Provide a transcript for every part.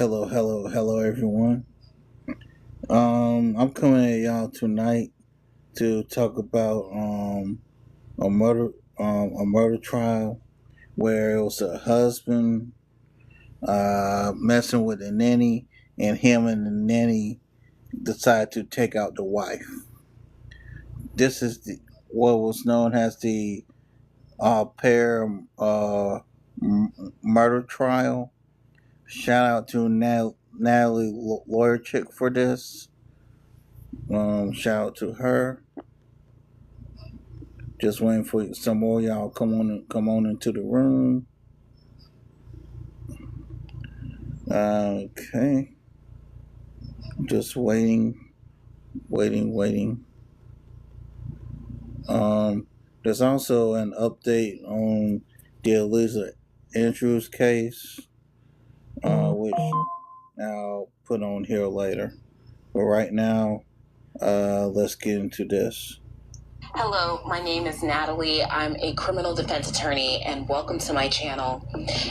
Hello, everyone. I'm coming at y'all tonight to talk about a murder trial where it was a husband messing with a nanny, and him and the nanny decide to take out the wife. This is what was known as the pair murder trial. Shout out to Natalie Lawyer Chick for this. Shout out to her. Just waiting for some more y'all come on into the room. Okay. Just waiting. There's also an update on the Eliza Andrews case, which I'll put on here later. But right now, let's get into this. Hello, my name is Natalie. I'm a criminal defense attorney, and welcome to my channel.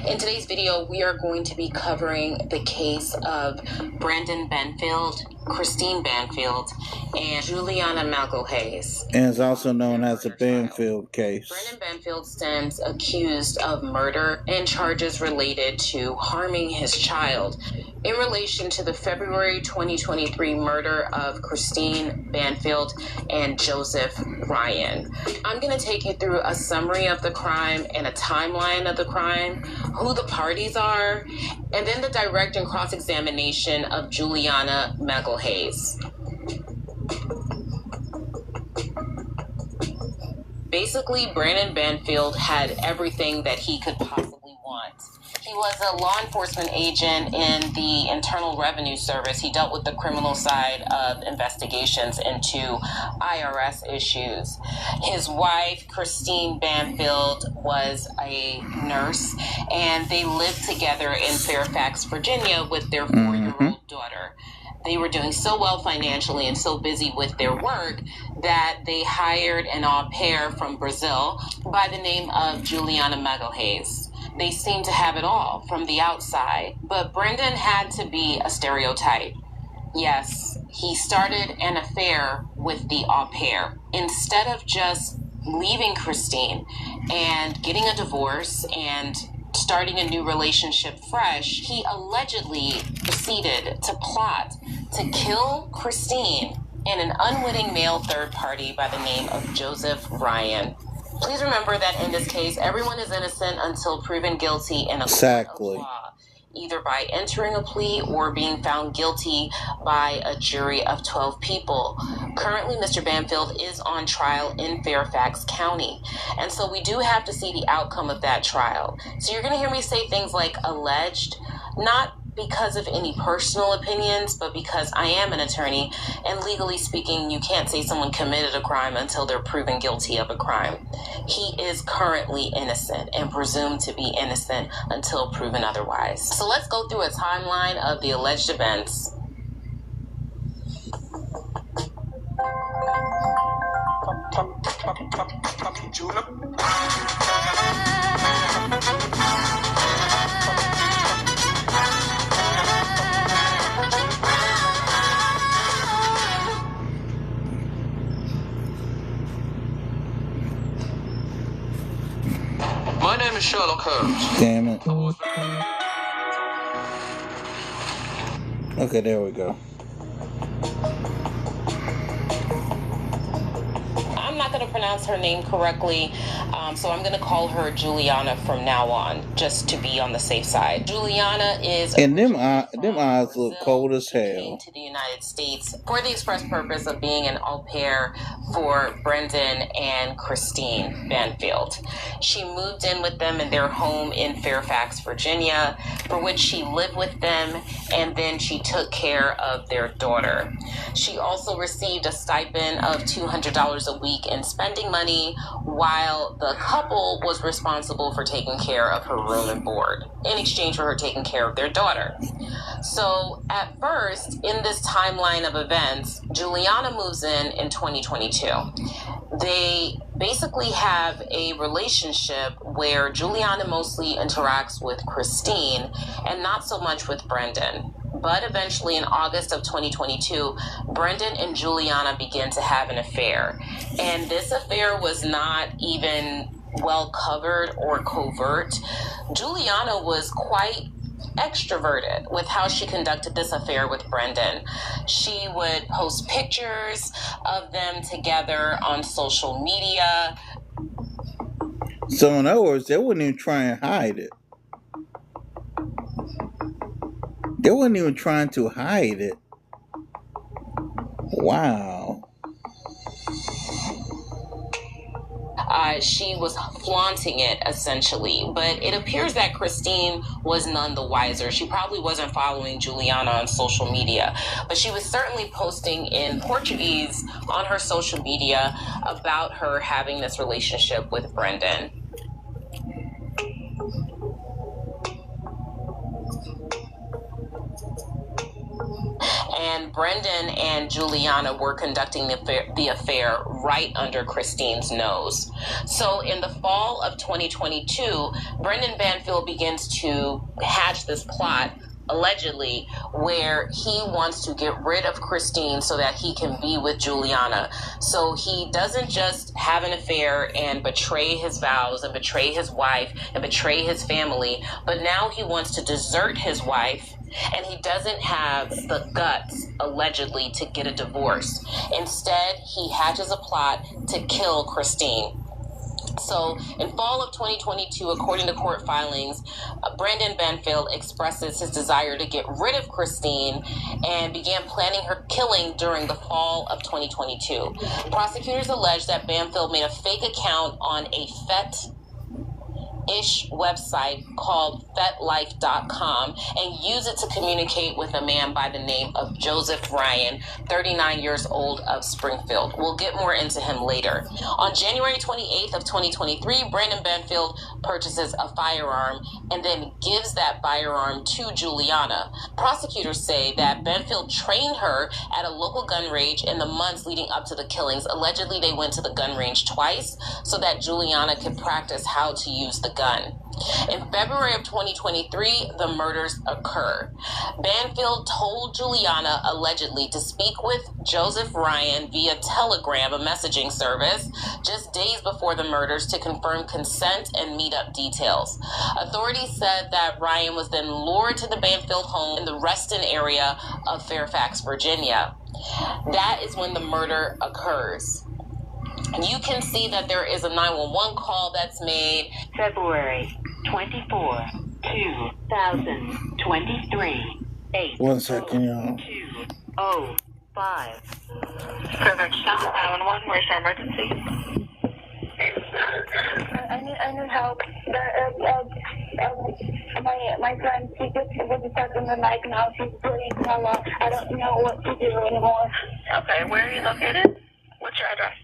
In today's video, we are going to be covering the case of Brandon Banfield, Christine Banfield, and Juliana Magalhaes. And it's also known as the Banfield case. Brandon Banfield stands accused of murder and charges related to harming his child in relation to the February 2023 murder of Christine Banfield and Joseph Ryan. I'm going to take you through a summary of the crime and a timeline of the crime, who the parties are, and then the direct and cross-examination of Juliana Magalhaes. Basically, Brandon Banfield had everything that he could possibly want. He was a law enforcement agent in the Internal Revenue Service. He dealt with the criminal side of investigations into IRS issues. His wife, Christine Banfield, was a nurse, and they lived together in Fairfax, Virginia, with their 4-year-old daughter. They were doing so well financially and so busy with their work that they hired an au pair from Brazil by the name of Juliana Magalhaes. They seemed to have it all from the outside, but Brendan had to be a stereotype. Yes, he started an affair with the au pair. Instead of just leaving Christine and getting a divorce and starting a new relationship fresh, he allegedly proceeded to plot to kill Christine and an unwitting male third party by the name of Joseph Ryan. Please remember that in this case, everyone is innocent until proven guilty in a court of law, either by entering a plea or being found guilty by a jury of 12 people. Currently, Mr. Banfield is on trial in Fairfax County, and so we do have to see the outcome of that trial. So you're going to hear me say things like alleged, not because of any personal opinions, but because I am an attorney, and legally speaking, you can't say someone committed a crime until they're proven guilty of a crime. He is currently innocent and presumed to be innocent until proven otherwise. So let's go through a timeline of the alleged events. My name is Sherlock Holmes. Damn it. Okay, there we go. I'm not going to pronounce her name correctly, so I'm going to call her Juliana from now on, just to be on the safe side. Juliana is... And them eyes look cold as hell. Came to the United States for the express purpose of being an au pair for Brendan and Christine Banfield. She moved in with them in their home in Fairfax, Virginia, for which she lived with them, and then she took care of their daughter. She also received a stipend of $200 a week in spending money, while the couple was responsible for taking care of her room and board in exchange for her taking care of their daughter. So at first, in this timeline of events, Juliana moves in 2022. They basically have a relationship where Juliana mostly interacts with Christine and not so much with Brendan. But eventually, in August of 2022, Brendan and Juliana begin to have an affair. And this affair was not even well covered or covert. Juliana was quite extroverted with how she conducted this affair with Brendan. She would post pictures of them together on social media. So in other words, they wouldn't even try and hide it. They weren't even trying to hide it. Wow. She was flaunting it, essentially. But it appears that Christine was none the wiser. She probably wasn't following Juliana on social media, but she was certainly posting in Portuguese on her social media about her having this relationship with Brendan. And Brendan and Juliana were conducting the affair right under Christine's nose. So in the fall of 2022, Brendan Banfield begins to hatch this plot, allegedly, where he wants to get rid of Christine so that he can be with Juliana. So he doesn't just have an affair and betray his vows and betray his wife and betray his family, but now he wants to desert his wife, and he doesn't have the guts, allegedly, to get a divorce. Instead, he hatches a plot to kill Christine. So, in fall of 2022, according to court filings, Brendan Banfield expresses his desire to get rid of Christine and began planning her killing during the fall of 2022. Prosecutors allege that Banfield made a fake account on a Ish website called FetLife.com and used it to communicate with a man by the name of Joseph Ryan, 39 years old, of Springfield. We'll get more into him later. On January 28th of 2023, Brendan Banfield purchases a firearm and then gives that firearm to Juliana. Prosecutors say that Banfield trained her at a local gun range in the months leading up to the killings. Allegedly, they went to the gun range twice so that Juliana could practice how to use the gun. In February of 2023, the murders occur. Banfield told Juliana, allegedly, to speak with Joseph Ryan via Telegram, a messaging service, just days before the murders to confirm consent and meet up details. Authorities said that Ryan was then lured to the Banfield home in the Reston area of Fairfax, Virginia. That is when the murder occurs. You can see that there is a 911 call that's made February 24, 2023. 8. 1 second, y'all. 2:05. Fairfax 911, where's your emergency? I need help. My friend, she just was stuck in the night now. She's bleeding hella. I don't know what to do anymore. Okay, where are you located? What's your address?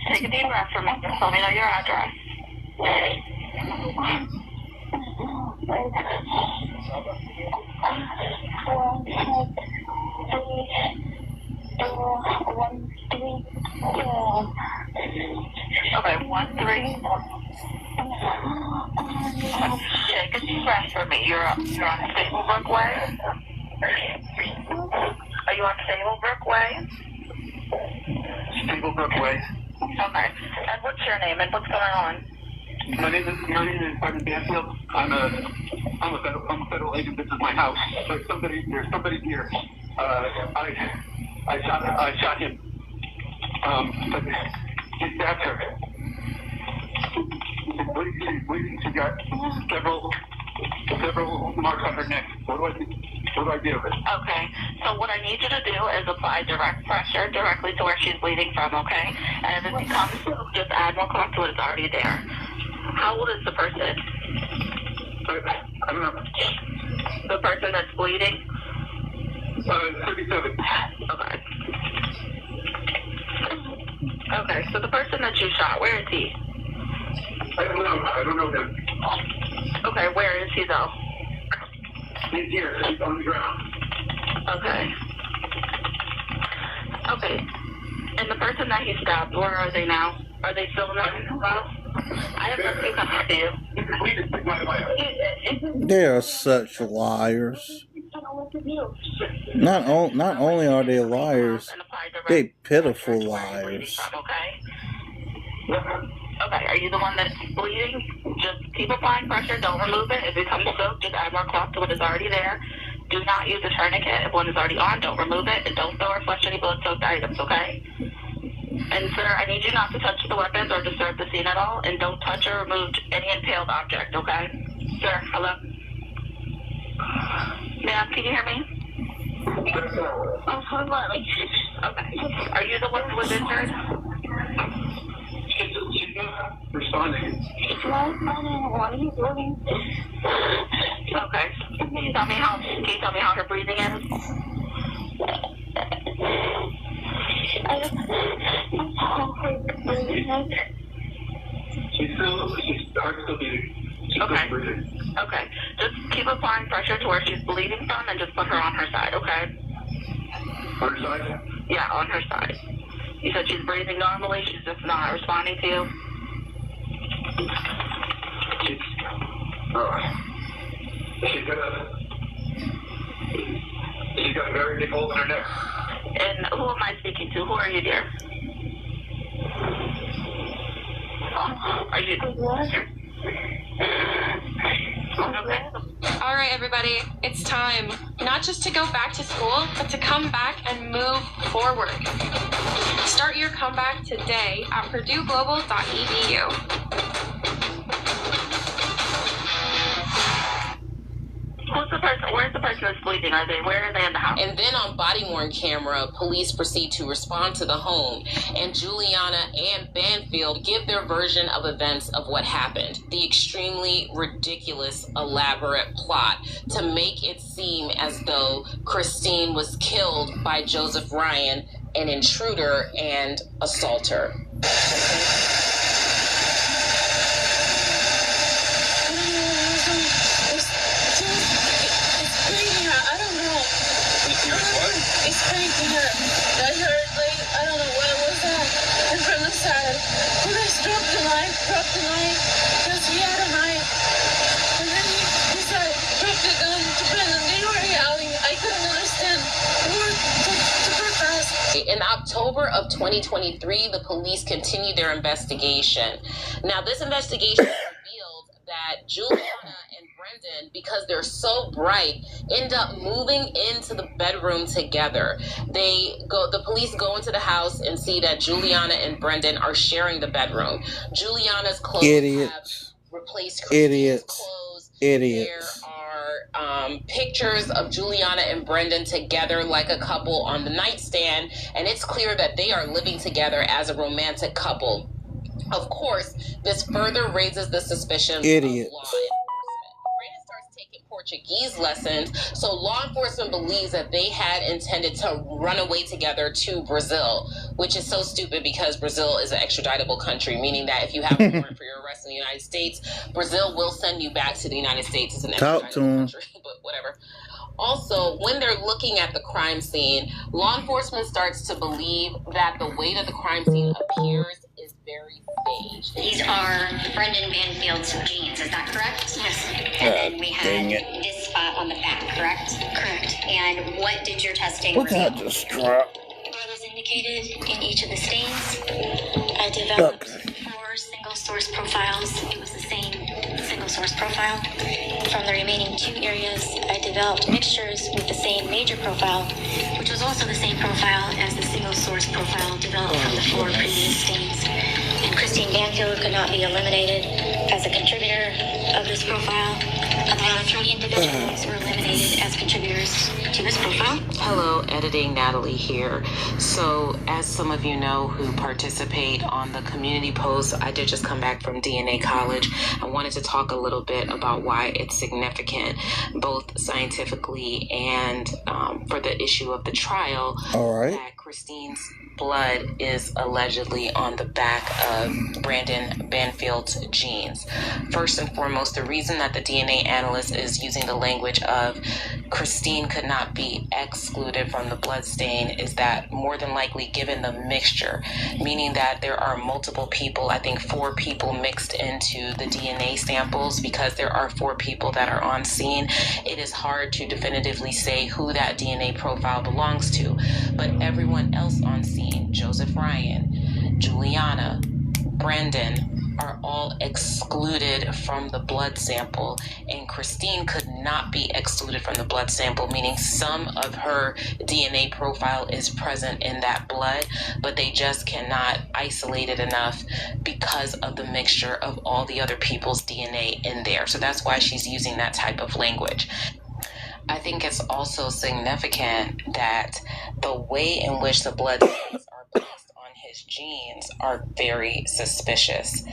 Take a deep breath for me. Just let me know your address. 13. Take a deep breath for me. You're on Stablebrook Way? Are you on Stablebrook Way? Stablebrook Way. Okay. And what's your name and what's going on? My name is Brendan Banfield. I'm a federal agent. This is my house. There's somebody here. I shot him. But he stabbed her. She's bleeding. She got several marks on her neck. What do I do? Okay. So what I need you to do is apply direct pressure directly to where she's bleeding from, okay? And if it becomes, just add more cloth to it. It's already there. How old is the person? I don't know. The person that's bleeding? 37. Okay. Okay, so the person that you shot, where is he? I don't know him. Okay, where is he though? He's here. He's on the ground. Okay. Okay. And the person that he stabbed, where are they now? Are they still in the house? I have nothing coming to you. They are such liars. Not only are they liars, they pitiful liars. Okay. Okay, are you the one that's bleeding? Just keep applying pressure. Don't remove it. If it comes soaked, just add more cloth to what is already there. Do not use a tourniquet. If one is already on, don't remove it. And don't throw or flush any blood-soaked items, okay? And, sir, I need you not to touch the weapons or disturb the scene at all. And don't touch or remove any impaled object, okay? Sir, hello? Ma'am, can you hear me? Oh, hold on. Okay. Are you the one who was injured? She's not responding. It's not 911. He's living. Okay. Can you tell me how her breathing is? I'm breathing. She's heart still beating. She's Okay. still breathing. Okay. Just keep applying pressure to where she's bleeding from and just put her on her side, okay? Her side? Yeah, on her side. You said she's breathing normally, she's just not responding to you? She's got a very big hole in her neck. And who am I speaking to? Who are you, dear? Are you... Okay. All right, everybody, it's time not just to go back to school, but to come back and move forward. Start your comeback today at PurdueGlobal.edu. Who's the person? Where's the person that's bleeding? Where are they in the house? And then on body-worn camera, police proceed to respond to the home, and Juliana and Banfield give their version of events of what happened. The extremely ridiculous, elaborate plot to make it seem as though Christine was killed by Joseph Ryan, an intruder and assaulter. It's breaking her. I heard, like, I don't know what was that. And from the side, the guys dropped the knife, because he had a knife. And then he started, dropped the gun to Brennan. They were yelling. I couldn't understand. They were super fast. In October of 2023, the police continued their investigation. Now, this investigation revealed that Juliana and Brendan, because they're so bright, end up moving into the bedroom together. The police go into the house and see that Juliana and Brendan are sharing the bedroom. Juliana's clothes have replaced Christine's clothes. Idiots. There are pictures of Juliana and Brendan together like a couple on the nightstand, and it's clear that they are living together as a romantic couple. Of course, this further raises the suspicion of law enforcement. Brandon starts taking Portuguese lessons, so law enforcement believes that they had intended to run away together to Brazil, which is so stupid because Brazil is an extraditable country, meaning that if you have a warrant for your arrest in the United States, Brazil will send you back to the United States as an extraditable country, but whatever. Also, when they're looking at the crime scene, law enforcement starts to believe that the way that the crime scene appears is very staged. These are Brendan Banfield's jeans, is that correct? Yes. And then we had this spot on the back, correct? Correct. And what did your testing What's reveal? that just drop? What was indicated in each of the stains? I developed 4 single source profiles. It was the same single source profile. From the remaining 2 areas, I developed mixtures with the same major profile, which was also the same profile as the single source profile developed from the 4 previous stains. And Christine Banfield could not be eliminated as a contributor of this profile. And the other 3 individuals were eliminated as contributors to this profile. Hello, Editing Natalie here. So, as some of you know who participate on the community post, I did just come back from DNA College. I wanted to talk a little bit about why it's significant, both scientifically and for the issue of the trial. All right. That Christine's blood is allegedly on the back of Brandon Banfield's jeans. First and foremost, the reason that the DNA analyst analyst is using the language of Christine could not be excluded from the blood stain is that more than likely given the mixture, meaning that there are multiple people, I think 4 people mixed into the DNA samples because there are 4 people that are on scene. It is hard to definitively say who that DNA profile belongs to, but everyone else on scene, Joseph Ryan, Juliana, Brandon, are all excluded from the blood sample, and Christine could not be excluded from the blood sample, meaning some of her DNA profile is present in that blood, but they just cannot isolate it enough because of the mixture of all the other people's DNA in there. So that's why she's using that type of language. I think it's also significant that the way in which the blood stains are based on his genes are very suspicious.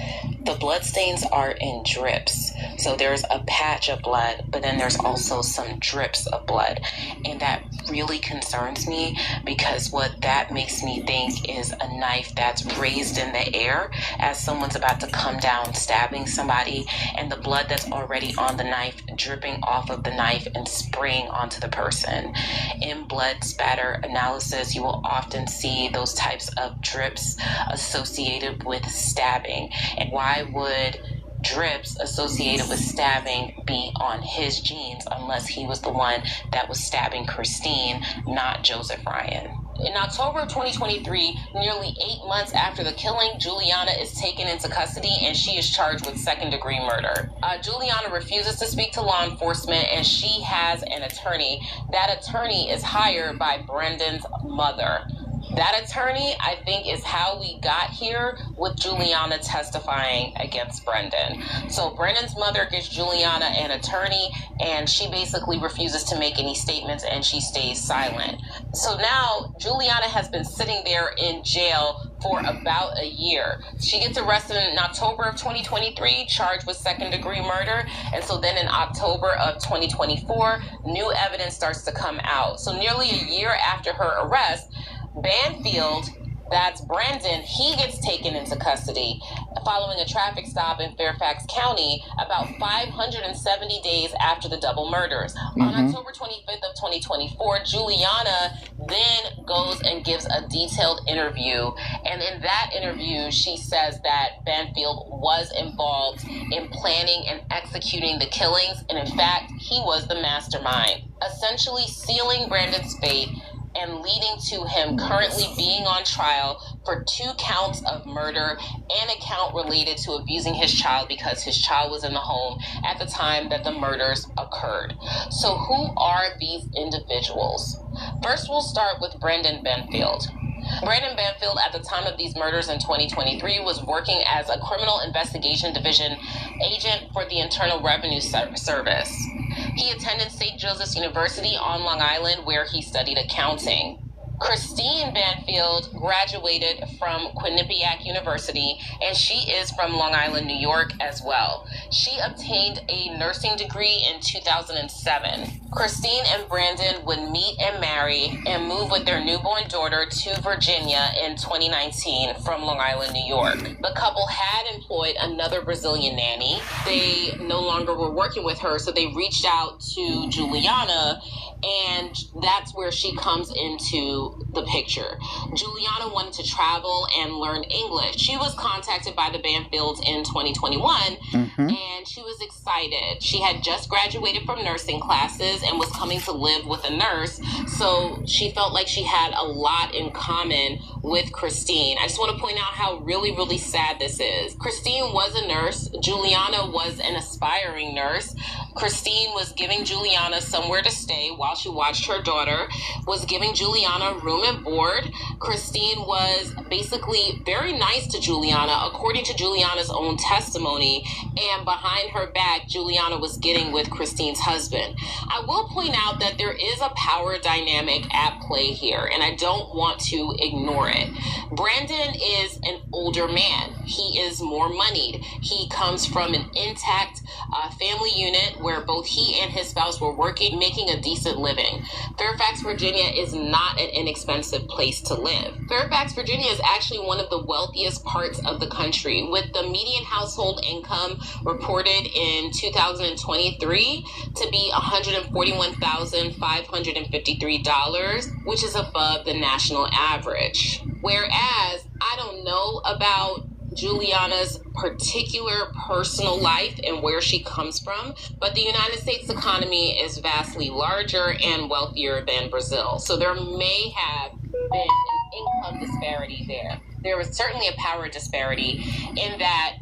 The blood stains are in drips. So there's a patch of blood, but then there's also some drips of blood. And that really concerns me because what that makes me think is a knife that's raised in the air as someone's about to come down stabbing somebody, and the blood that's already on the knife dripping off of the knife and spraying onto the person. In blood spatter analysis, you will often see those types of drips associated with stabbing. And why would drips associated with stabbing be on his genes unless he was the one that was stabbing Christine, not Joseph Ryan? In October of 2023, nearly 8 months after the killing, Juliana is taken into custody and she is charged with second-degree murder. Juliana refuses to speak to law enforcement and she has an attorney. That attorney is hired by Brendan's mother. That attorney, I think, is how we got here with Juliana testifying against Brendan. So Brendan's mother gives Juliana an attorney, and she basically refuses to make any statements, and she stays silent. So now Juliana has been sitting there in jail for about a year. She gets arrested in October of 2023, charged with second-degree murder. And so then in October of 2024, new evidence starts to come out. So nearly a year after her arrest, Banfield, that's Brandon, he gets taken into custody following a traffic stop in Fairfax County about 570 days after the double murders. On October 25th of 2024, Juliana then goes and gives a detailed interview. And in that interview, she says that Banfield was involved in planning and executing the killings. And in fact, he was the mastermind, essentially sealing Brandon's fate and leading to him currently being on trial for 2 counts of murder and a count related to abusing his child because his child was in the home at the time that the murders occurred. So who are these individuals? First, we'll start with Brandon Banfield. Brandon Banfield, at the time of these murders in 2023, was working as a Criminal Investigation Division agent for the Internal Revenue Service. He attended St. Joseph's University on Long Island, where he studied accounting. Christine Banfield graduated from Quinnipiac University, and she is from Long Island, New York as well. She obtained a nursing degree in 2007. Christine and Brandon would meet and marry and move with their newborn daughter to Virginia in 2019 from Long Island, New York. The couple had employed another Brazilian nanny. They no longer were working with her, so they reached out to Juliana, and that's where she comes into the picture. Juliana wanted to travel and learn English. She was contacted by the Banfields in 2021, and she was excited. She had just graduated from nursing classes and was coming to live with a nurse, so she felt like she had a lot in common with Christine. I just want to point out how really, really sad this is. Christine was a nurse. Juliana was an aspiring nurse. Christine was giving Juliana somewhere to stay while she watched her daughter, was giving Juliana room and board. Christine was basically very nice to Juliana, according to Juliana's own testimony, and behind her back, Juliana was getting with Christine's husband. I will point out that there is a power dynamic at play here, and I don't want to ignore it. Brandon is an older man. He is more moneyed. He comes from an intact a family unit where both he and his spouse were working, making a decent living. Fairfax, Virginia is not an inexpensive place to live. Fairfax, Virginia is actually one of the wealthiest parts of the country, with the median household income reported in 2023 to be $141,553, which is above the national average. Whereas I don't know about Juliana's particular personal life and where she comes from, but the United States economy is vastly larger and wealthier than Brazil. So there may have been an income disparity there. There was certainly a power disparity in that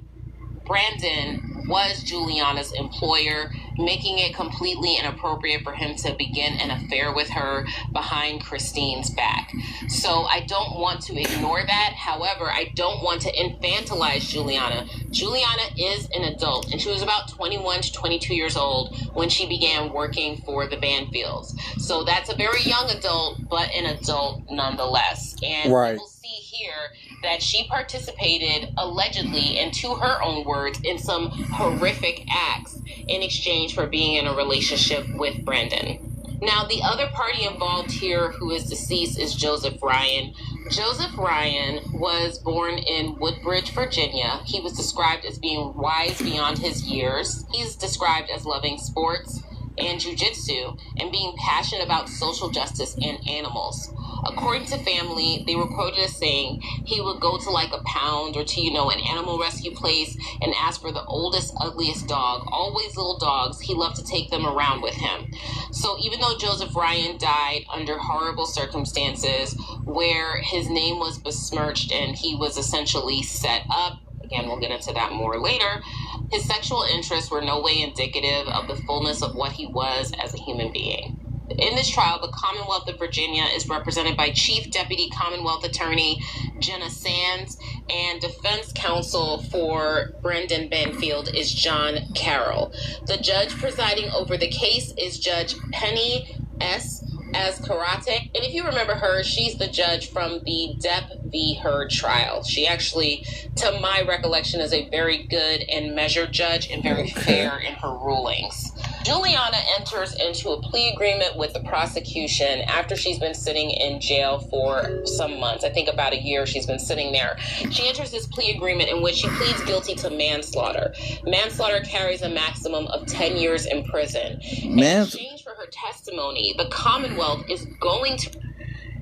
Brandon was Juliana's employer, making it completely inappropriate for him to begin an affair with her behind Christine's back. So I don't want to ignore that. However, I don't want to infantilize Juliana. Juliana is an adult, and she was about 21 to 22 years old when she began working for the Banfields. So that's a very young adult, but an adult nonetheless. And Right. we'll see here that she participated allegedly, and to her own words, in some horrific acts in exchange for being in a relationship with Brandon. Now, the other party involved here who is deceased is Joseph Ryan. Joseph Ryan was born in Woodbridge, Virginia. He was described as being wise beyond his years. He's described as loving sports and jiu-jitsu and being passionate about social justice and animals. According to family, they were quoted as saying he would go to like a pound or to, an animal rescue place and ask for the oldest, ugliest dog, always little dogs. He loved to take them around with him. So even though Joseph Ryan died under horrible circumstances where his name was besmirched and he was essentially set up, again, we'll get into that more later, his sexual interests were no way indicative of the fullness of what he was as a human being. In this trial, the Commonwealth of Virginia is represented by Chief Deputy Commonwealth Attorney Jenna Sands, and defense counsel for Brandon Banfield is John Carroll. The judge presiding over the case is Judge Penny S. Azkarate. And if you remember her, she's the judge from the Depp v. Heard trial. She actually, to my recollection, is a very good and measured judge and very fair in her rulings. Juliana enters into a plea agreement with the prosecution after she's been sitting in jail for some months. I think about a year she's been sitting there. She enters this plea agreement in which she pleads guilty to manslaughter. Manslaughter carries a maximum of 10 years in prison. In exchange for her testimony, the Commonwealth is going to...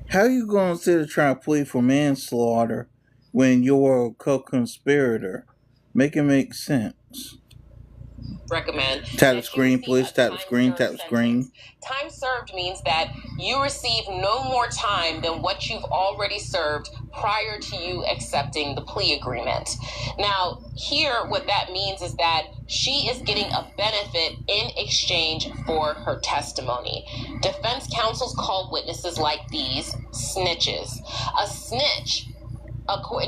How you going to sit and try to plead for manslaughter when you're a co-conspirator? Make it make sense. Recommend. Tap the screen, please. Tap the screen. Tap the screen. Time served means that you receive no more time than what you've already served prior to you accepting the plea agreement. Now, here, what that means is that she is getting a benefit in exchange for her testimony. Defense counsels call witnesses like these snitches. A snitch,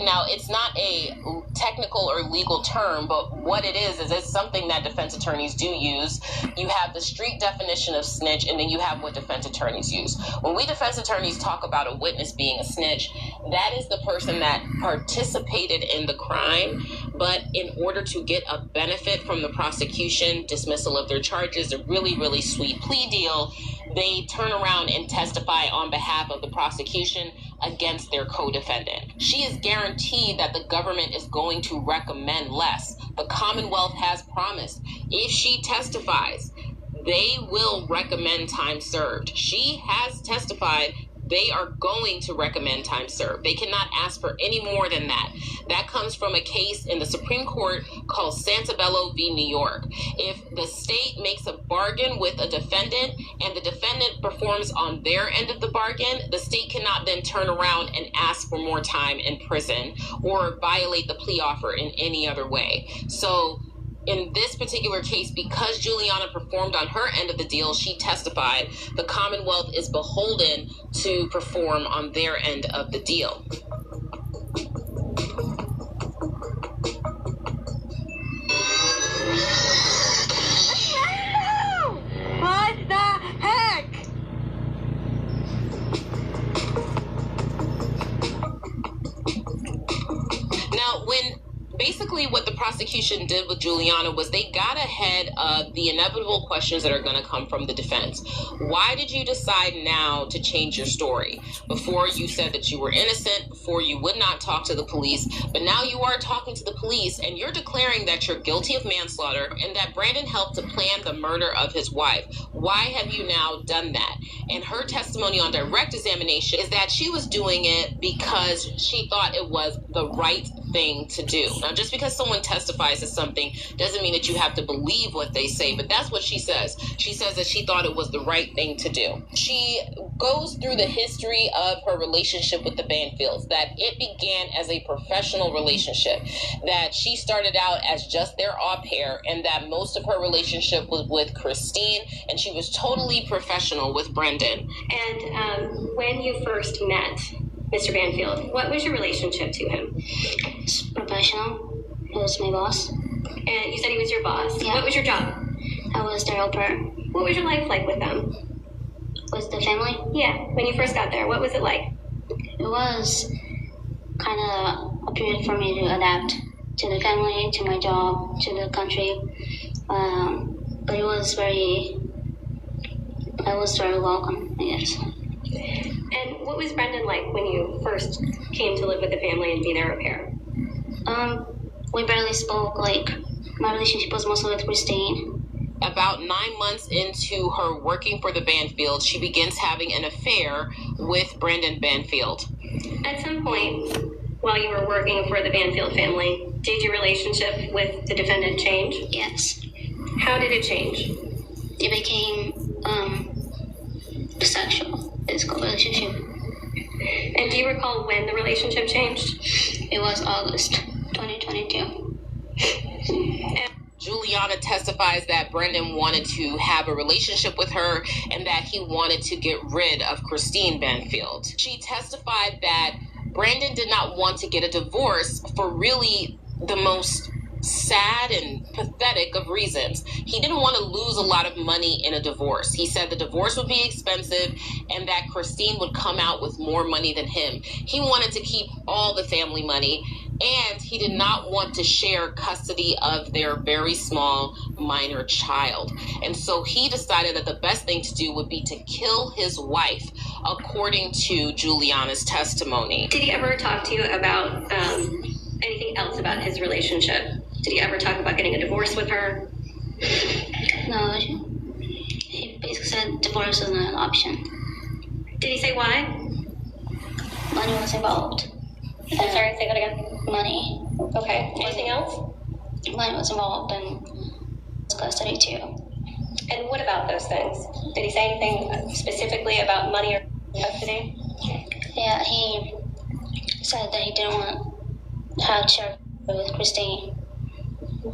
now, it's not a technical or legal term, but what it is it's something that defense attorneys do use. You have the street definition of snitch, and then you have what defense attorneys use. When we defense attorneys talk about a witness being a snitch, that is the person that participated in the crime, but in order to get a benefit from the prosecution, dismissal of their charges, a really, really sweet plea deal, they turn around and testify on behalf of the prosecution against their co-defendant. She is guaranteed that the government is going to recommend less. The Commonwealth has promised if she testifies, they will recommend time served. She has testified they are going to recommend time served. They cannot ask for any more than that. That comes from a case in the Supreme Court called Santabello v. New York. If the state makes a bargain with a defendant and the defendant performs on their end of the bargain, the state cannot then turn around and ask for more time in prison or violate the plea offer in any other way. So in this particular case, because Juliana performed on her end of the deal, she testified, the Commonwealth is beholden to perform on their end of the deal. What the heck? Now, basically what the prosecution did with Juliana was they got ahead of the inevitable questions that are going to come from the defense. Why did you decide now to change your story? Before you said that you were innocent, before you would not talk to the police, but now you are talking to the police and you're declaring that you're guilty of manslaughter and that Brandon helped to plan the murder of his wife. Why have you now done that? And her testimony on direct examination is that she was doing it because she thought it was the right thing to do. Now, just because someone testifies to something doesn't mean that you have to believe what they say, but that's what she says. She says that she thought it was the right thing to do. She goes through the history of her relationship with the Banfields, that it began as a professional relationship, that she started out as just their au pair, and that most of her relationship was with Christine, and she was totally professional with Brendan. And when you first met Mr. Banfield, what was your relationship to him? It's professional. He was my boss. And you said he was your boss. Yeah. What was your job? I was their helper. What was your life like with them? With the family, Yeah, when you first got there, what was it like? it was kind of a period for me to adapt to the family, to my job, to the country. But I was very welcome, I guess. And what was Brendan like when you first came to live with the family and be their au pair? We barely spoke. Like, my relationship was mostly with Christine. About 9 months into her working for the Banfield, she begins having an affair with Brandon Banfield. At some point, while you were working for the Banfield family, did your relationship with the defendant change? Yes. How did it change? It became sexual, physical relationship. And do you recall when the relationship changed? It was August 2022. Juliana testifies that Brendan wanted to have a relationship with her and that he wanted to get rid of Christine Banfield. She testified that Brandon did not want to get a divorce for really the most sad and pathetic of reasons. He didn't want to lose a lot of money in a divorce. He said the divorce would be expensive and that Christine would come out with more money than him. He wanted to keep all the family money, and he did not want to share custody of their very small minor child. And so he decided that the best thing to do would be to kill his wife, according to Juliana's testimony. Did he ever talk to you about anything else about his relationship? Did he ever talk about getting a divorce with her? No, he basically said divorce is not an option. Did he say why? Money was involved. I'm sorry, say that again. Money. Okay. Anything else? Money was involved and custody too. And what about those things? Did he say anything specifically about money or custody? Yeah, he said that he didn't want to have children with Christine,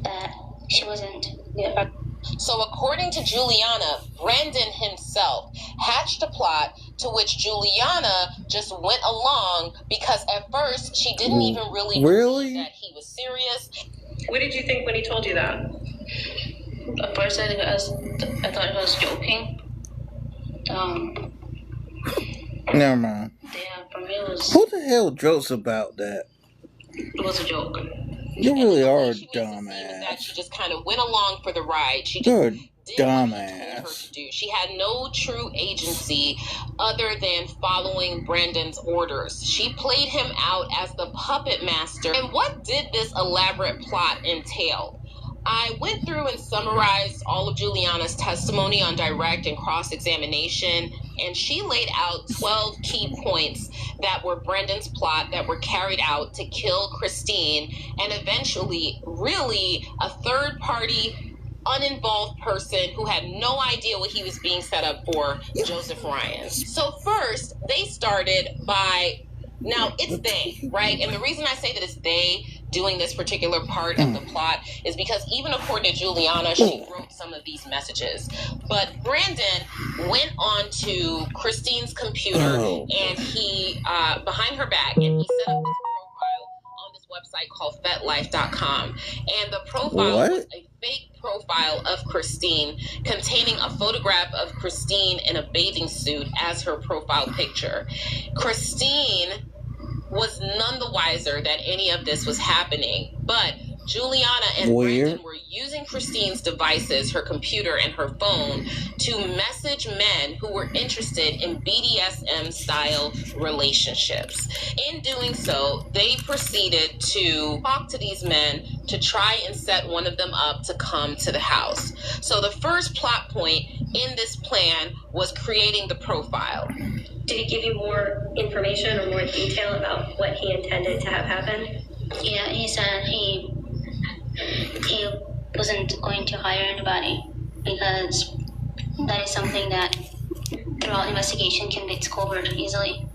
that she wasn't good. So according to Juliana, Brandon himself hatched a plot to which Juliana just went along because at first she didn't even really believe that he was serious. What did you think when he told you that? At first I thought he was joking. Never mind. Yeah, for me it was... Who the hell jokes about that? It was a joke. You really are a She dumbass. just kind of went along for the ride. She just You're a did what he told her dumbass. to do. She had no true agency other than following Brandon's orders. She played him out as the puppet master. And what did this elaborate plot entail? I went through and summarized all of Juliana's testimony on direct and cross-examination, and she laid out 12 key points that were Brendan's plot that were carried out to kill Christine and eventually really a third-party, uninvolved person who had no idea what he was being set up for, Joseph Ryan. So first, they started by... Now, it's they, right? And the reason I say that it's they doing this particular part of the plot is because even according to Juliana, she wrote some of these messages. But Brandon went on to Christine's computer and he, behind her back, and he set up this profile on this website called FetLife.com. And the profile was a fake profile of Christine containing a photograph of Christine in a bathing suit as her profile picture. Christine was none the wiser that any of this was happening, but Juliana and Weird. Brendan were using Christine's devices, her computer and her phone, to message men who were interested in BDSM-style relationships. In doing so, they proceeded to talk to these men to try and set one of them up to come to the house. So the first plot point in this plan was creating the profile. Did he give you more information or more detail about what he intended to have happen? Yeah, he said he wasn't going to hire anybody because that is something that throughout investigation can be discovered easily.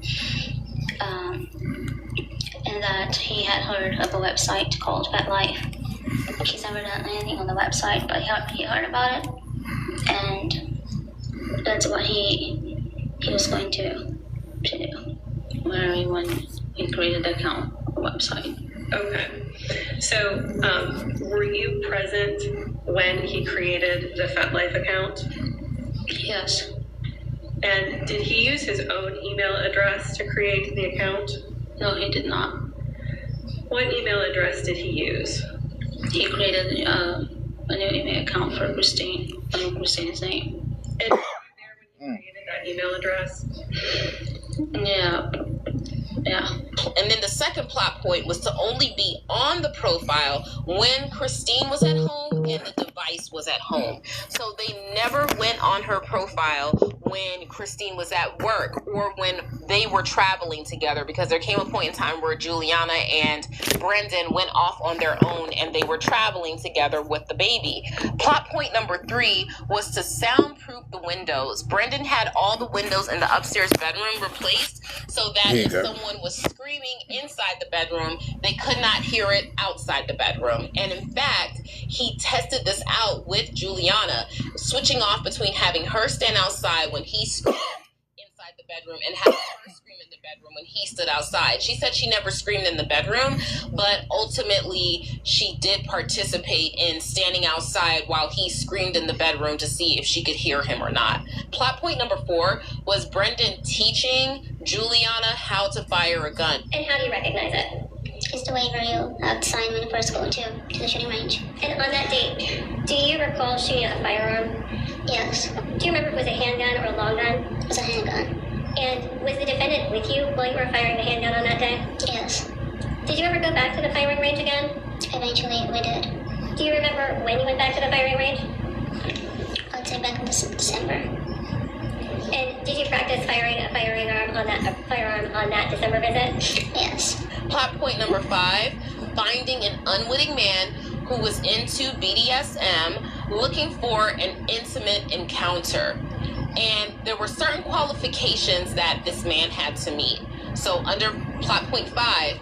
And that he had heard of a website called FetLife. He's never done anything on the website, but he heard about it, and that's what he was going to do. When he created the account website. Okay. So, were you present when he created the FetLife account? Yes. And did he use his own email address to create the account? No, he did not. What email address did he use? He created a new email account for Christine, under Christine's name. And were you there when he created that email address? Yeah. And then the second plot point was to only be on the profile when Christine was at home and the device was at home. So they never went on her profile when Christine was at work or when they were traveling together, because there came a point in time where Juliana and Brendan went off on their own and they were traveling together with the baby. Plot point number 3 was to soundproof the windows. Brendan had all the windows in the upstairs bedroom replaced so that if someone was screaming inside the bedroom, they could not hear it outside the bedroom. And in fact, he tested this out with Juliana, switching off between having her stand outside when he screamed inside the bedroom and having her scream in the bedroom when he stood outside. She said she never screamed in the bedroom, but ultimately she did participate in standing outside while he screamed in the bedroom to see if she could hear him or not. Plot point number 4 was Brendan teaching Juliana how to fire a gun. And how do you recognize it? It's the waiver you have to sign when you first go to the shooting range. And on that date, do you recall shooting a firearm? Yes. Do you remember if it was a handgun or a long gun? It was a handgun. And was the defendant with you while you were firing the handgun on that day? Yes. Did you ever go back to the firing range again? Eventually, we did. Do you remember when you went back to the firing range? I'd say back in December. And did you practice firing a firearm on that December visit? Yes. Plot point number 5, finding an unwitting man who was into BDSM looking for an intimate encounter. And there were certain qualifications that this man had to meet. So under plot point 5,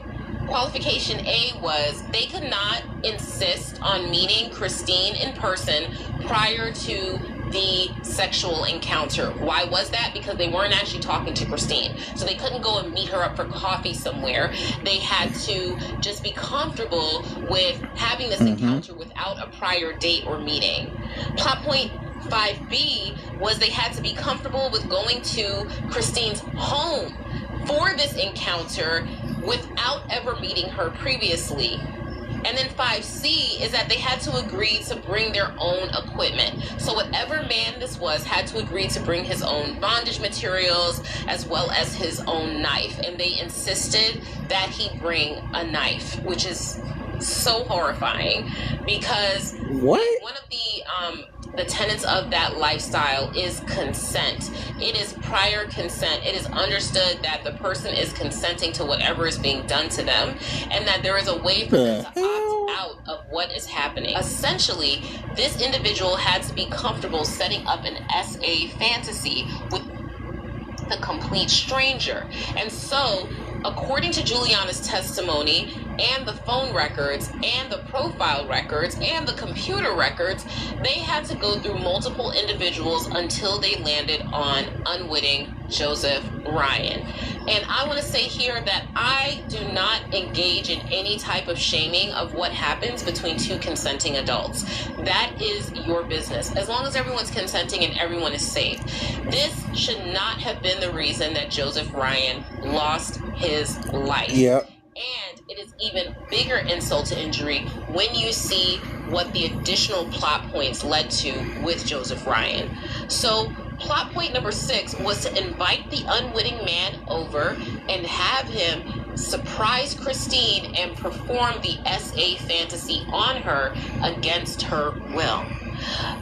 qualification A was they could not insist on meeting Christine in person prior to the sexual encounter. Why was that? Because they weren't actually talking to Christine. So they couldn't go and meet her up for coffee somewhere. They had to just be comfortable with having this encounter without a prior date or meeting. Plot point 5B was they had to be comfortable with going to Christine's home for this encounter without ever meeting her previously. And then 5C is that they had to agree to bring their own equipment. So whatever man this was had to agree to bring his own bondage materials as well as his own knife. And they insisted that he bring a knife, which is so horrifying because one of the tenets of that lifestyle is consent. It is prior consent. It is understood that the person is consenting to whatever is being done to them and that there is a way for them to opt out of what is happening. Essentially, this individual had to be comfortable setting up an SA fantasy with the complete stranger. And so, according to Juliana's testimony and the phone records and the profile records and the computer records, they had to go through multiple individuals until they landed on unwitting Joseph Ryan. And I want to say here that I do not engage in any type of shaming of what happens between two consenting adults. That is your business. As long as everyone's consenting and everyone is safe. This should not have been the reason that Joseph Ryan lost his life. Yep. And it is even bigger insult to injury when you see what the additional plot points led to with Joseph Ryan. So plot point number 6 was to invite the unwitting man over and have him surprise Christine and perform the SA fantasy on her against her will.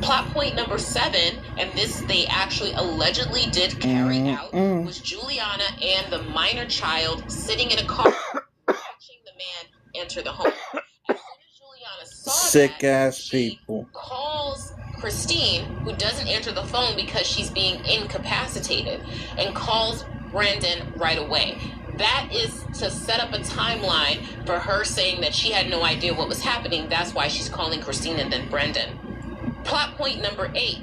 Plot point number 7, and this they actually allegedly did carry out, was Juliana and the minor child sitting in a car watching the man enter the home. As soon as Juliana saw Sick that, ass she people. calls Christine, who doesn't answer the phone because she's being incapacitated, and calls Brandon right away. That is to set up a timeline for her saying that she had no idea what was happening. That's why she's calling Christine and then Brandon. Plot point number 8.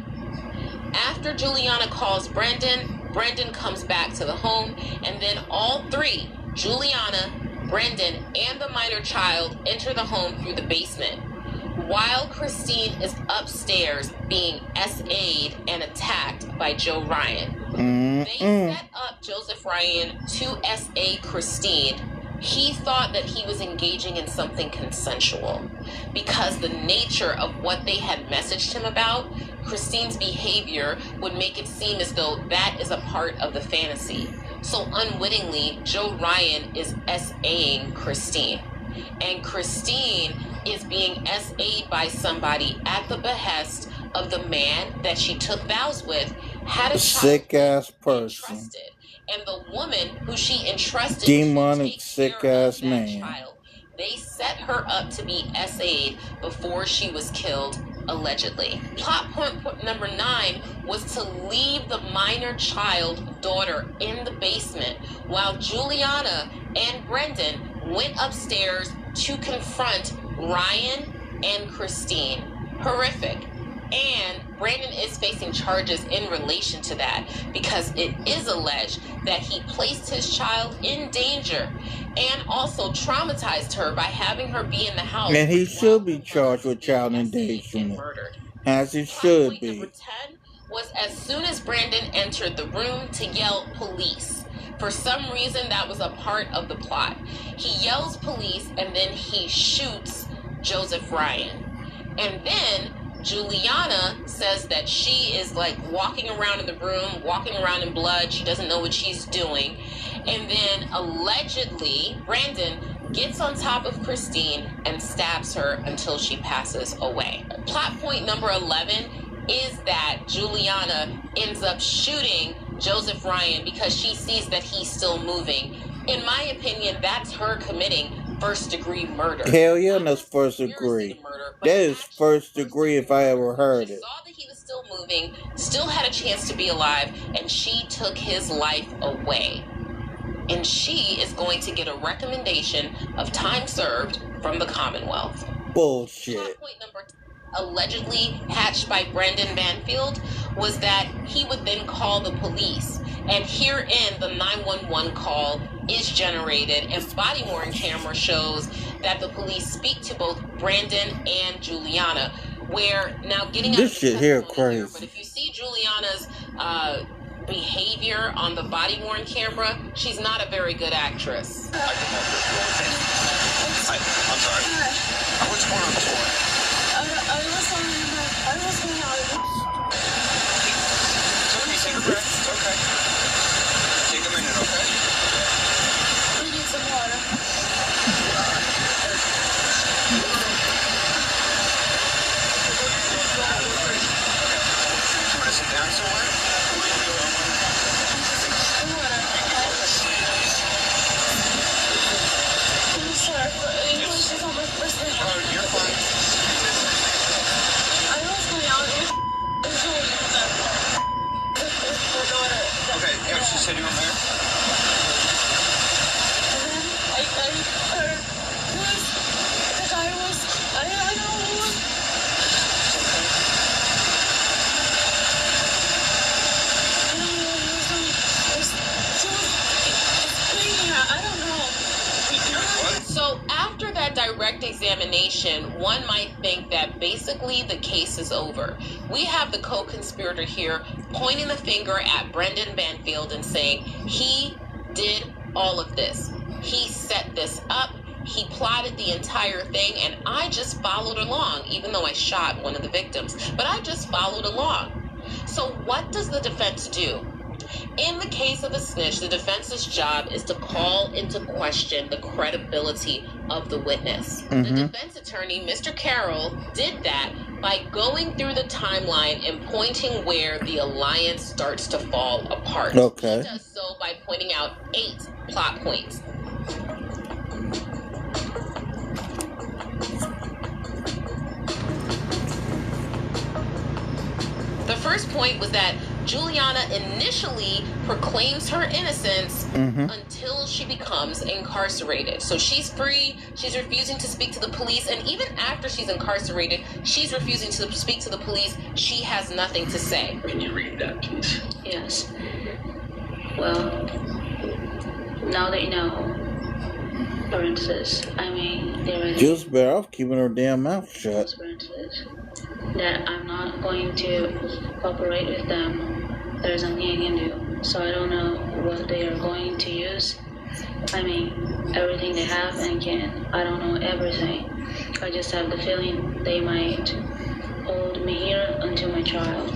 After Juliana calls Brandon, Brandon comes back to the home, and then all three, Juliana, Brandon, and the minor child, enter the home through the basement. While Christine is upstairs being SA'd and attacked by Joe Ryan. They set up Joseph Ryan to SA Christine. He thought that he was engaging in something consensual because the nature of what they had messaged him about, Christine's behavior, would make it seem as though that is a part of the fantasy. So unwittingly, Joe Ryan is SAing Christine. And Christine is being SA'd by somebody at the behest of the man that she took vows with, had a sick ass child, person. entrusted. And the woman who she entrusted Demonic to take sick care ass of that man. child, they set her up to be SA'd before she was killed, allegedly. Plot point number 9 was to leave the minor child daughter in the basement while Juliana and Brendan went upstairs to confront Ryan and Christine. Horrific. And Brandon is facing charges in relation to that because it is alleged that he placed his child in danger and also traumatized her by having her be in the house. And he should be charged with child endangerment, as he should Point be. number 10 was as soon as Brandon entered the room to yell police. For some reason, that was a part of the plot. He yells police and then he shoots Joseph Ryan. And then Juliana says that she is like walking around in the room, walking around in blood. She doesn't know what she's doing. And then allegedly, Brandon gets on top of Christine and stabs her until she passes away. Plot point number 11 is that Juliana ends up shooting Joseph Ryan because she sees that he's still moving. In my opinion, that's her committing first-degree murder. Hell yeah, that's first degree. That is first degree if I ever heard it. Saw that he was still moving, still had a chance to be alive, and she took his life away. And she is going to get a recommendation of time served from the Commonwealth. Bullshit. Plot point number allegedly hatched by Brandon Banfield was that he would then call the police. And herein, the 911 call is generated, and body-worn camera shows that the police speak to both Brandon and Juliana. Where now getting out This shit here crazy. but if you see Juliana's behavior on the body-worn camera, she's not a very good actress. I'm sorry. What's going on this morning? I was going out. Take a breath. It's okay. Take a minute, okay? I need some water. You want to sit down somewhere? I'm sorry, but English is on my first name. Oh, you're fine. I was going out with her daughter. Okay, yeah, she said you were there? And then I heard the guy was, I don't know who was. I don't know who was she was screaming. I don't know. So after that direct examination, one might think that basically the case is over. We have the co-conspirator here pointing the finger at Brandon Banfield and saying he did all of this. He set this up. He plotted the entire thing, and I just followed along, even though I shot one of the victims. But I just followed along. So what does the defense do? In the case of a snitch, the defense's job is to call into question the credibility of the witness. The defense attorney, Mr. Carroll, did that by going through the timeline and pointing where the alliance starts to fall apart. Okay. He does so by pointing out 8 plot points. The first point was that Juliana initially proclaims her innocence until she becomes incarcerated. So she's free, she's refusing to speak to the police, and even after she's incarcerated, she's refusing to speak to the police. She has nothing to say. Can you read that, please? Yes. Well, now that you know, parenthesis, I mean, there is... Just better off keeping her damn mouth shut. Parenthesis, that I'm not going to cooperate with them. There's nothing I can do. So I don't know what they are going to use. I mean, everything they have and can. I don't know everything. I just have the feeling they might hold me here until my trial.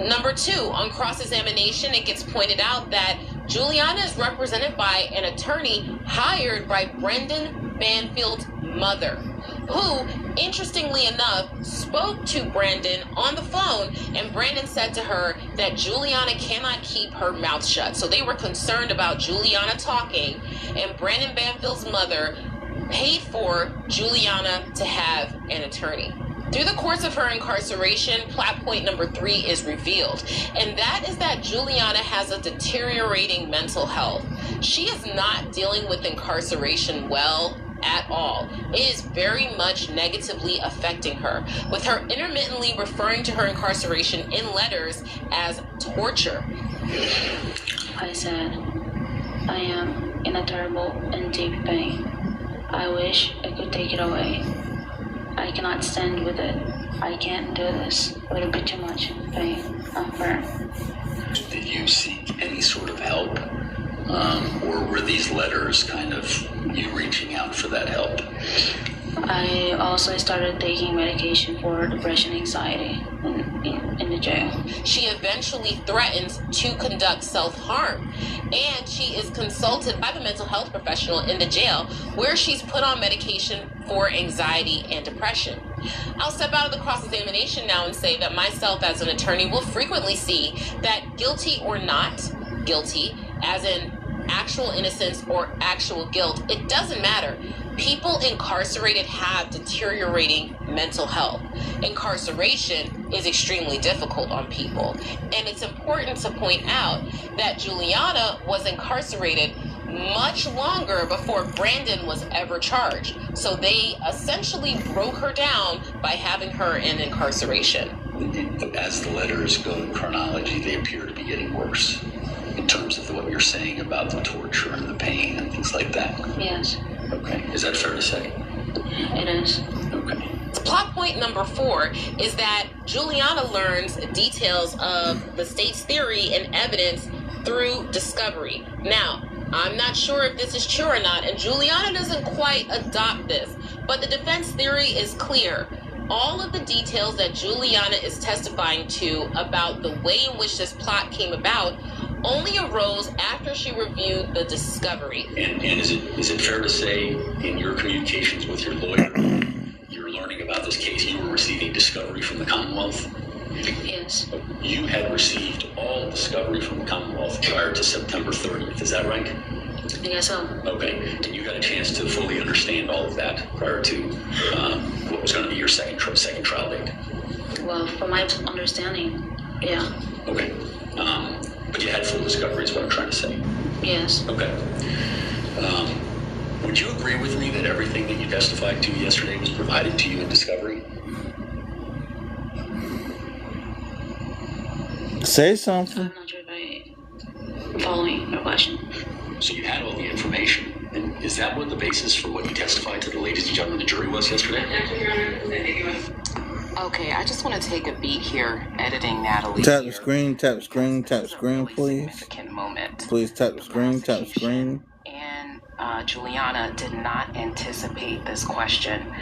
Number 2, on cross-examination, it gets pointed out that Juliana is represented by an attorney hired by Brendan Banfield's mother, who, interestingly enough, spoke to Brandon on the phone, and Brandon said to her that Juliana cannot keep her mouth shut. So they were concerned about Juliana talking, and Brandon Banfield's mother paid for Juliana to have an attorney. Through the course of her incarceration, plot point number 3 is revealed, and that is that Juliana has a deteriorating mental health. She is not dealing with incarceration well at all. It is very much negatively affecting her, with her intermittently referring to her incarceration in letters as torture. I said, I am in a terrible and deep pain. I wish I could take it away. I cannot stand with it. I can't do this. It would be too much pain. I'm firm. Did you seek any sort of help? Or were these letters kind of you reaching out for that help? I also started taking medication for depression, anxiety in the jail. She eventually threatens to conduct self-harm, and she is consulted by the mental health professional in the jail, where she's put on medication for anxiety and depression. I'll step out of the cross-examination now and say that myself as an attorney will frequently see that guilty or not guilty, as in actual innocence or actual guilt, it doesn't matter. People incarcerated have deteriorating mental health. Incarceration is extremely difficult on people. And it's important to point out that Juliana was incarcerated much longer before Brandon was ever charged. So they essentially broke her down by having her in incarceration. As the letters go in chronology, they appear to be getting worse in terms of what you're saying about the torture and the pain and things like that. Yes. Okay. Is that fair to say? It is. Okay. Plot point number 4 is that Juliana learns details of the state's theory and evidence through discovery. Now, I'm not sure if this is true or not, and Juliana doesn't quite adopt this, but the defense theory is clear. All of the details that Juliana is testifying to about the way in which this plot came about only arose after she reviewed the discovery. And is it fair to say in your communications with your lawyer, you're learning about this case, you were receiving discovery from the Commonwealth? Yes. You had received all discovery from the Commonwealth prior to September 30th, is that right? I guess so. Okay, and you got a chance to fully understand all of that prior to what was going to be your second trial date? Well, from my understanding, yeah. Okay, but you had full discovery is what I'm trying to say? Yes. Okay. Would you agree with me that everything that you testified to yesterday was provided to you in discovery? Say something. I'm not sure if I'm following your question. So you had all the information, and is that what the basis for what you testified to the ladies and gentlemen of the jury was yesterday? Okay, I just want to take a beat here, editing Natalie. Tap the screen, tap the screen, tap the screen, please. Significant moment. Please tap the screen, tap the screen. And Juliana did not anticipate this question,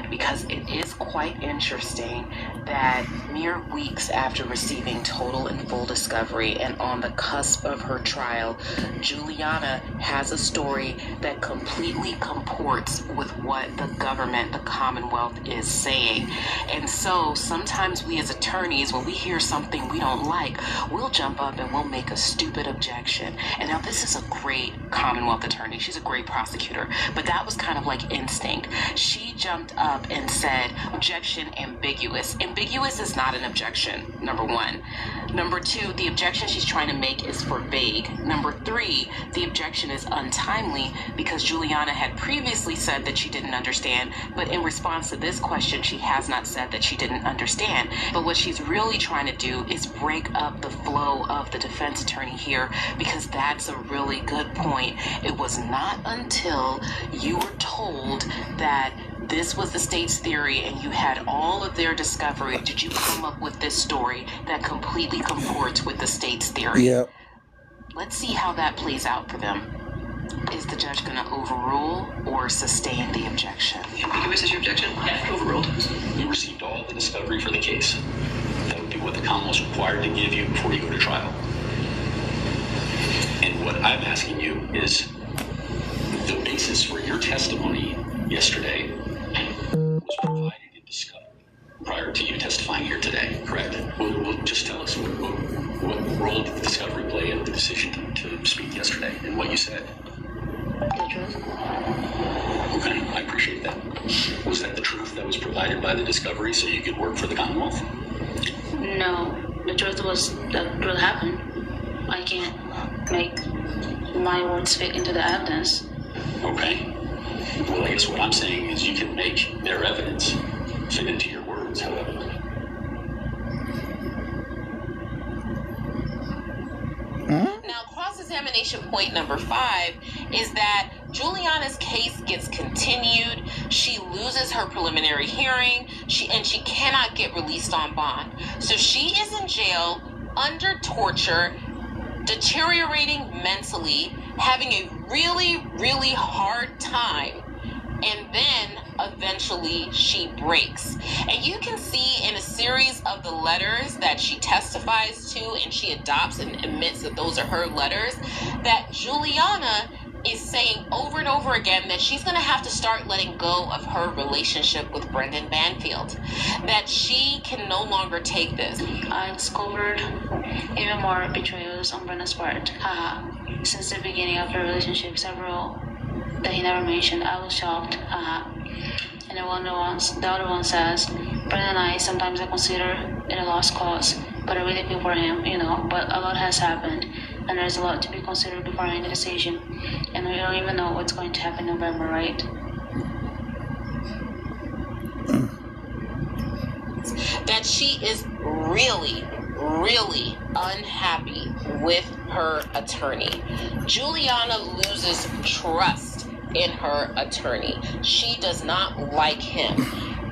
because it is quite interesting that mere weeks after receiving total and full discovery and on the cusp of her trial, Juliana has a story that completely comports with what the government, the Commonwealth, is saying. And so sometimes we as attorneys, when we hear something we don't like, we'll jump up and we'll make a stupid objection. And now this is a great Commonwealth attorney. She's a great prosecutor, but that was kind of like instinct. She jumped up and said, objection ambiguous. Ambiguous is not an objection, number one. Number two, the objection she's trying to make is for vague. Number three, the objection is untimely because Juliana had previously said that she didn't understand, but in response to this question, she has not said that she didn't understand. But what she's really trying to do is break up the flow of the defense attorney here, because that's a really good point. It was not until you were told that this was the state's theory and you had all of their discovery did you come up with this story that completely comports with the state's theory. Yep. Let's see how that plays out for them. Is the judge going to overrule or sustain the objection? Ambiguous is your objection? Overruled. You received all the discovery for the case. That would be what the Commonwealth's required to give you before you go to trial. And what I'm asking you is the basis for your testimony yesterday was provided in discovery prior to you testifying here today, correct? Well, just tell us what role did the discovery play in the decision to speak yesterday and what you said? The truth. Okay, I appreciate that. Was that the truth that was provided by the discovery so you could work for the Commonwealth? No, the truth was that truth happened. I can't make my words fit into the evidence. Okay. Well, I guess what I'm saying is you can make their evidence fit into your words, however. Now, cross-examination point number 5 is that Juliana's case gets continued. She loses her preliminary hearing. She cannot get released on bond. So she is in jail under torture, deteriorating mentally, having a really, really hard time. And then eventually she breaks. And you can see in a series of the letters that she testifies to and she adopts and admits that those are her letters, that Juliana is saying over and over again that she's going to have to start letting go of her relationship with Brendan Banfield, that she can no longer take this. I discovered even more betrayals on Brendan's part. Since the beginning of the relationship, several that he never mentioned. I was shocked. And the other one says, Brendan and I sometimes I consider it a lost cause, but I really feel for him, but a lot has happened, and there's a lot to be considered before any decision, and we don't even know what's going to happen in November, right? That she is really, really unhappy with her attorney. Juliana loses trust in her attorney. She does not like him.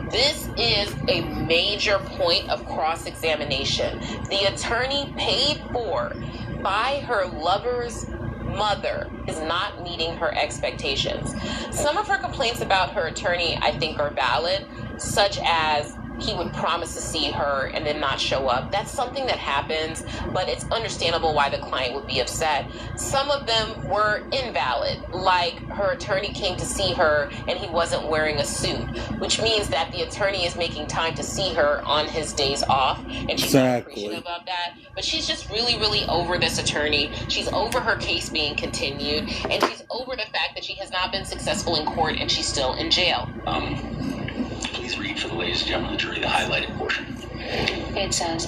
This is a major point of cross-examination. The attorney paid for by her lover's mother is not meeting her expectations. Some of her complaints about her attorney, I think, are valid, such as he would promise to see her and then not show up. That's something that happens, but it's understandable why the client would be upset. Some of them were invalid, like her attorney came to see her and he wasn't wearing a suit, which means that the attorney is making time to see her on his days off, and she's not appreciative of that. But she's just really, really over this attorney. She's over her case being continued, and she's over the fact that she has not been successful in court and she's still in jail. Please read for the ladies and gentlemen of the jury the highlighted portion. It says,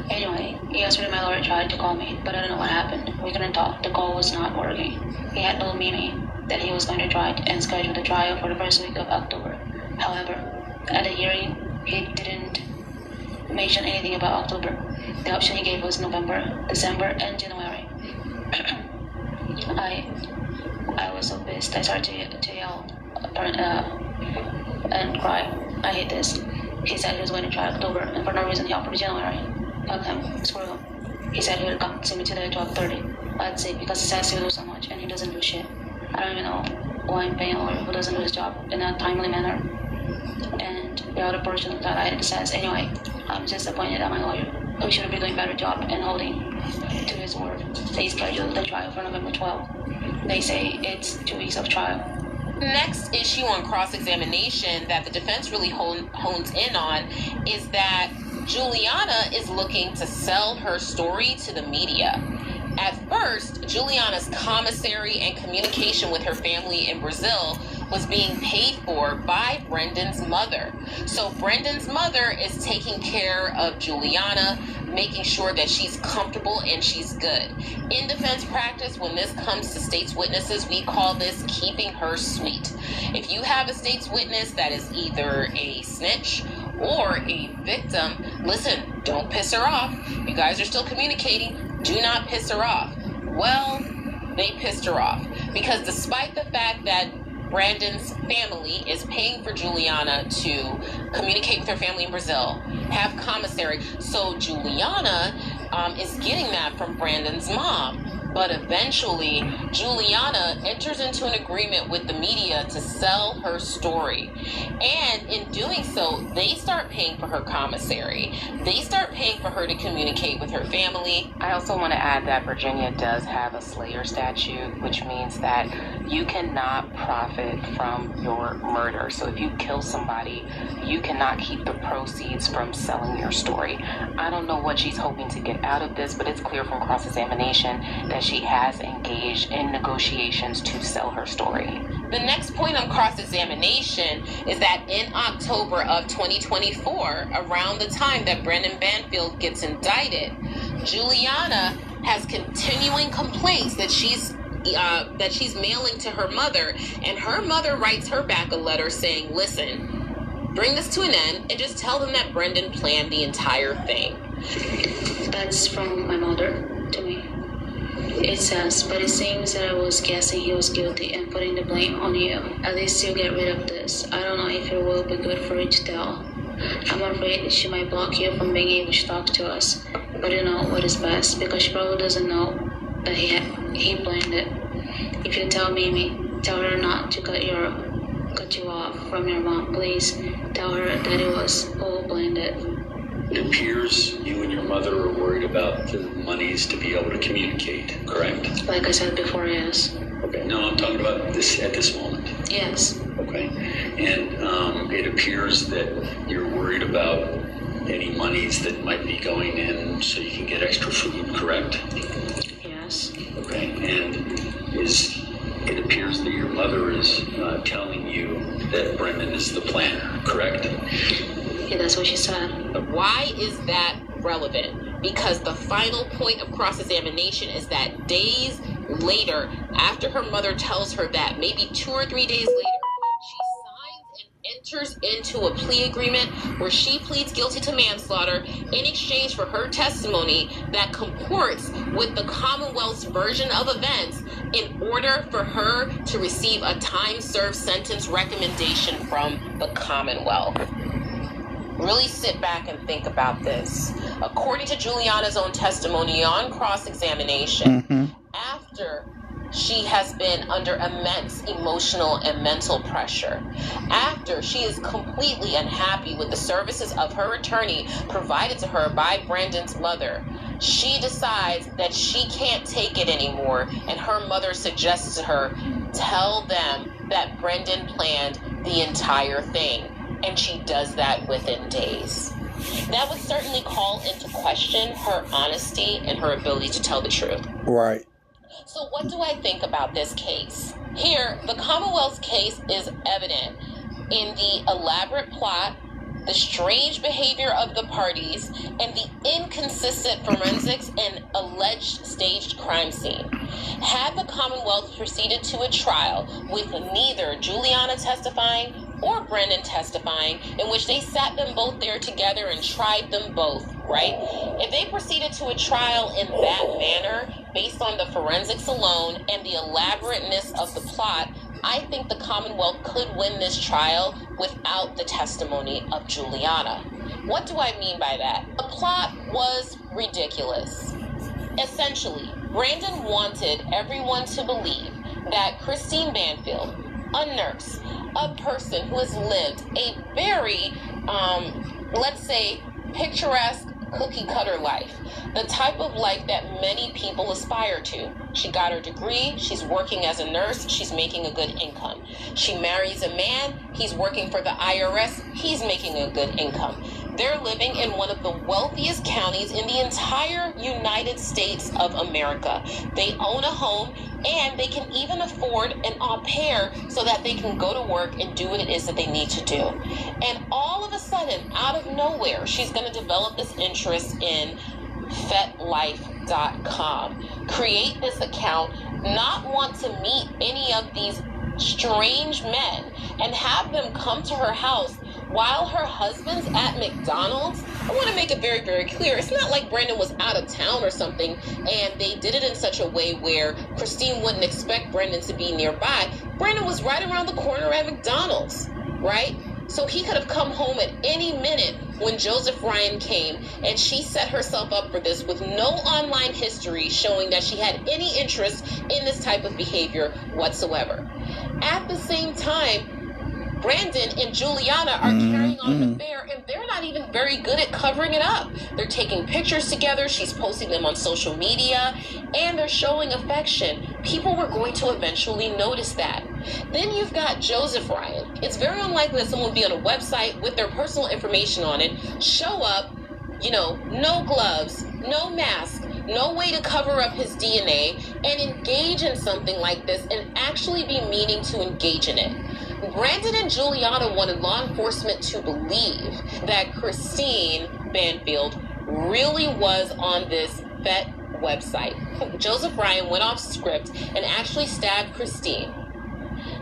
anyway, yesterday my lawyer tried to call me, but I don't know what happened. We couldn't talk. The call was not working. He had told me that he was going to try and schedule the trial for the first week of October. However, at the hearing, he didn't mention anything about October. The option he gave was November, December, and January. I was so pissed. I started to yell and cry. I hate this. He said he was going to try October, and for no reason he offered January. Okay, screw him. He said he would come see me today at 12:30. I'd say because he says he will do so much, and he doesn't do shit. I don't even know why I'm paying a lawyer who doesn't do his job in a timely manner. And the other portion of that I says, anyway, I'm disappointed at my lawyer, who should be doing a better job and holding to his word. They scheduled the trial for November 12th. They say it's 2 weeks of trial. Next issue on cross-examination that the defense really hones in on is that Juliana is looking to sell her story to the media. At first, Juliana's commissary and communication with her family in Brazil was being paid for by Brendan's mother. So Brendan's mother is taking care of Juliana, making sure that she's comfortable and she's good. In defense practice, when this comes to state's witnesses, we call this keeping her sweet. If you have a state's witness that is either a snitch or a victim, listen, don't piss her off. You guys are still communicating. Do not piss her off. Well, they pissed her off because despite the fact that Brandon's family is paying for Juliana to communicate with her family in Brazil, have commissary, so Juliana is getting that from Brandon's mom. But eventually, Juliana enters into an agreement with the media to sell her story. And in doing so, they start paying for her commissary. They start paying for her to communicate with her family. I also want to add that Virginia does have a Slayer statute, which means that you cannot profit from your murder. So if you kill somebody, you cannot keep the proceeds from selling your story. I don't know what she's hoping to get out of this, but it's clear from cross-examination that she has engaged in negotiations to sell her story. The next point on cross-examination is that in October of 2024, around the time that Brendan Banfield gets indicted, Juliana has continuing complaints that she's mailing to her mother, and her mother writes her back a letter saying, listen, bring this to an end and just tell them that Brendan planned the entire thing. That's from my mother to me. It says, but it seems that I was guessing he was guilty and putting the blame on you. At least you'll get rid of this. I don't know if it will be good for you to tell. I'm afraid she might block you from being able to talk to us. But you know what is best, because she probably doesn't know that he planned it. If you tell Mimi, tell her not to cut you off from your mom. Please tell her that it was all planned it. It appears you and your mother are worried about the monies to be able to communicate, correct? Like I said before, yes. Okay. No, I'm talking about this at this moment. Yes. Okay. And it appears that you're worried about any monies that might be going in so you can get extra food, correct? Yes. Okay. And it appears that your mother is telling you that Brendan is the planner, correct? Yeah, that's what she said. Why is that relevant? Because the final point of cross-examination is that days later, after her mother tells her that, maybe 2 or 3 days later, she signs and enters into a plea agreement where she pleads guilty to manslaughter in exchange for her testimony that comports with the Commonwealth's version of events in order for her to receive a time-served sentence recommendation from the Commonwealth. Really sit back and think about this. According to Juliana's own testimony on cross-examination, after she has been under immense emotional and mental pressure, after she is completely unhappy with the services of her attorney provided to her by Brendan's mother, she decides that she can't take it anymore, and her mother suggests to her, tell them that Brendan planned the entire thing. And she does that within days. That would certainly call into question her honesty and her ability to tell the truth. Right. So what do I think about this case? Here, the Commonwealth's case is evident in the elaborate plot, the strange behavior of the parties, and the inconsistent forensics and alleged staged crime scene. Had the Commonwealth proceeded to a trial with neither Juliana testifying or Brendan testifying, in which they sat them both there together and tried them both, right? If they proceeded to a trial in that manner, based on the forensics alone and the elaborateness of the plot, I think the Commonwealth could win this trial without the testimony of Juliana. What do I mean by that? The plot was ridiculous. Essentially, Brandon wanted everyone to believe that Christine Banfield, a nurse, a person who has lived a very, let's say, picturesque cookie cutter life, the type of life that many people aspire to. She got her degree, she's working as a nurse, she's making a good income. She marries a man, he's working for the IRS, he's making a good income. They're living in one of the wealthiest counties in the entire United States of America. They own a home, and they can even afford an au pair so that they can go to work and do what it is that they need to do. And all of a sudden, out of nowhere, she's going to develop this interest in FetLife.com. Create this account, not want to meet any of these strange men, and have them come to her house while her husband's at McDonald's. I want to make it very, very clear. It's not like Brandon was out of town or something, and they did it in such a way where Christine wouldn't expect Brandon to be nearby. Brandon was right around the corner at McDonald's, right? So he could have come home at any minute when Joseph Ryan came, and she set herself up for this with no online history showing that she had any interest in this type of behavior whatsoever. At the same time, Brandon and Juliana are carrying on an affair, and they're not even very good at covering it up. They're taking pictures together, she's posting them on social media, and they're showing affection. People were going to eventually notice that. Then you've got Joseph Ryan. It's very unlikely that someone would be on a website with their personal information on it, show up, you know, no gloves, no mask, no way to cover up his DNA, and engage in something like this and actually be meaning to engage in it. Brandon and Juliana wanted law enforcement to believe that Christine Banfield really was on this Fet website. Joseph Ryan went off script and actually stabbed Christine.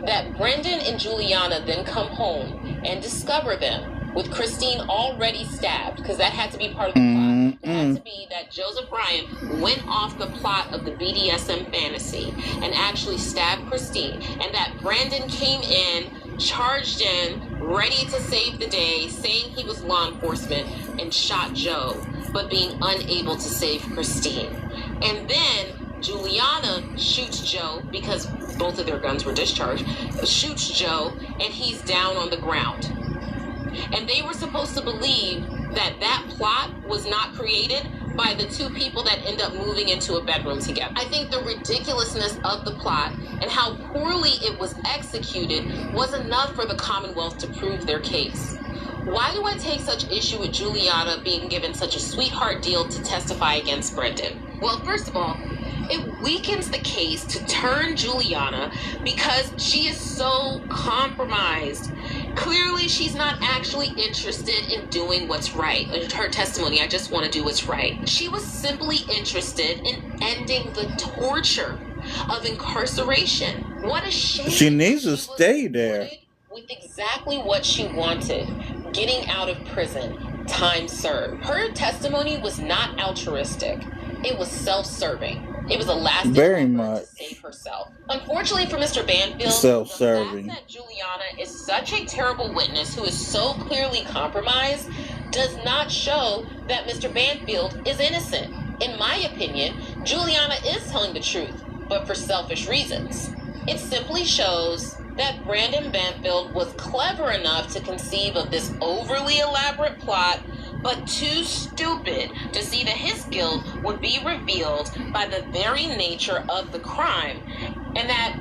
That Brandon and Juliana then come home and discover them with Christine already stabbed, because that had to be part of the plot. It had to be that Joseph Ryan went off the plot of the BDSM fantasy and actually stabbed Christine, and that Brandon came in, charged in, ready to save the day, saying he was law enforcement, and shot Joe, but being unable to save Christine. And then Juliana shoots Joe, because both of their guns were discharged, shoots Joe, and he's down on the ground. And they were supposed to believe that that plot was not created by the two people that end up moving into a bedroom together. I think the ridiculousness of the plot and how poorly it was executed was enough for the Commonwealth to prove their case. Why do I take such issue with Juliana being given such a sweetheart deal to testify against Brendan? Well, first of all, it weakens the case to turn Juliana because she is so compromised. Clearly, she's not actually interested in doing what's right. Her testimony, I just want to do what's right. She was simply interested in ending the torture of incarceration. What a shame. She needs to stay there. With exactly what she wanted, getting out of prison, time served. Her testimony was not altruistic. It was self-serving. It was a last very effort much to save herself. Unfortunately for Mr. Banfield, self-serving. the fact that Juliana is such a terrible witness who is so clearly compromised does not show that Mr. Banfield is innocent. In my opinion, Juliana is telling the truth, but for selfish reasons. It simply shows that Brandon Banfield was clever enough to conceive of this overly elaborate plot, but too stupid to see that his guilt would be revealed by the very nature of the crime, and that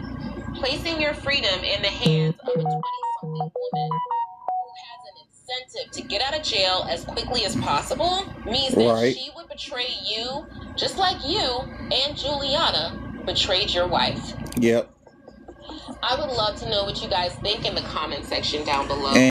placing your freedom in the hands of a 20-something woman who has an incentive to get out of jail as quickly as possible means that she would betray you just like you and Juliana betrayed your wife. Yep. I would love to know what you guys think in the comment section down below.